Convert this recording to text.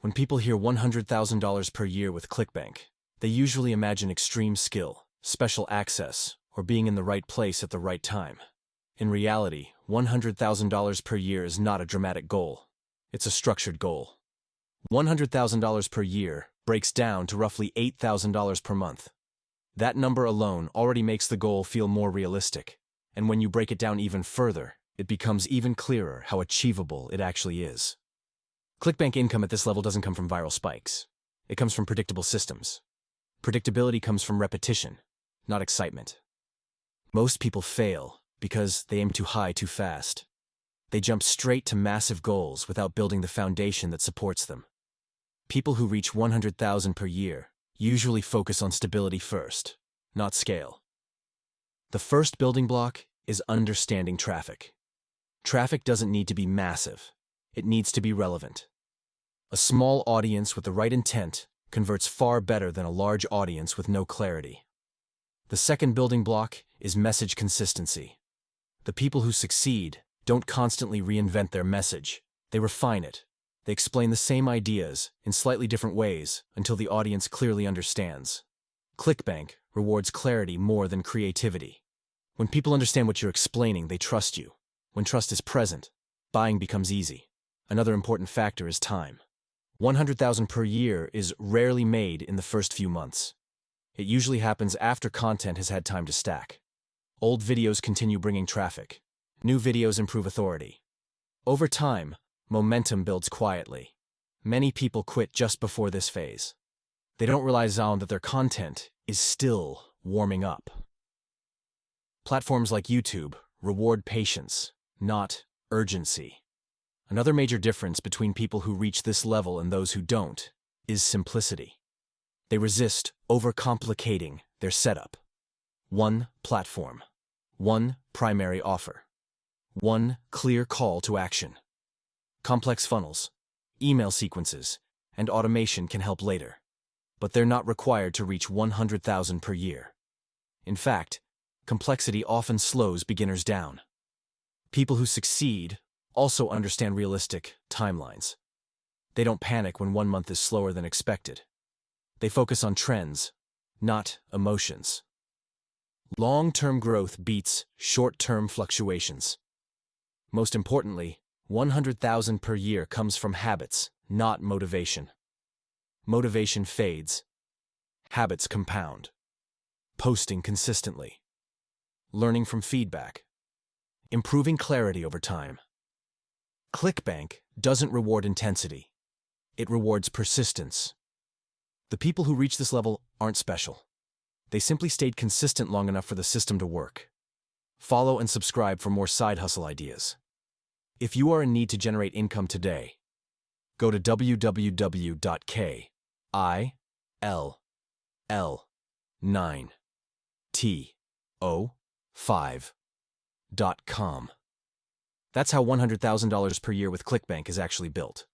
When people hear $100,000 per year with ClickBank, they usually imagine extreme skill, special access, or being in the right place at the right time. In reality, $100,000 per year is not a dramatic goal. It's a structured goal. $100,000 per year breaks down to roughly $8,000 per month. That number alone already makes the goal feel more realistic, and when you break it down even further, it becomes even clearer how achievable it actually is. ClickBank income at this level doesn't come from viral spikes. It comes from predictable systems. Predictability comes from repetition, not excitement. Most people fail because they aim too high too fast. They jump straight to massive goals without building the foundation that supports them. People who reach $100,000 per year usually focus on stability first, not scale. The first building block is understanding traffic. Traffic doesn't need to be massive. It needs to be relevant. A small audience with the right intent converts far better than a large audience with no clarity. The second building block is message consistency. The people who succeed don't constantly reinvent their message. They refine it. They explain the same ideas in slightly different ways until the audience clearly understands. ClickBank rewards clarity more than creativity. When people understand what you're explaining, they trust you. When trust is present, buying becomes easy. Another important factor is time. $100,000 per year is rarely made in the first few months. It usually happens after content has had time to stack. Old videos continue bringing traffic. New videos improve authority. Over time, momentum builds quietly. Many people quit just before this phase. They don't realize that their content is still warming up. Platforms like YouTube reward patience, not urgency. Another major difference between people who reach this level and those who don't is simplicity. They resist overcomplicating their setup. One platform, one primary offer, one clear call to action. Complex funnels, email sequences, and automation can help later, but they're not required to reach $100,000 per year. In fact, complexity often slows beginners down. People who succeed also understand realistic timelines. They don't panic when 1 month is slower than expected. They focus on trends, not emotions. Long-term growth beats short-term fluctuations. Most importantly, $100,000 per year comes from habits, not motivation. Motivation fades. Habits compound. Posting consistently. Learning from feedback. Improving clarity over time. ClickBank doesn't reward intensity. It rewards persistence. The people who reach this level aren't special. They simply stayed consistent long enough for the system to work. Follow and subscribe for more side hustle ideas. If you are in need to generate income today, go to www.kill9to5.com. That's how $100,000 per year with ClickBank is actually built.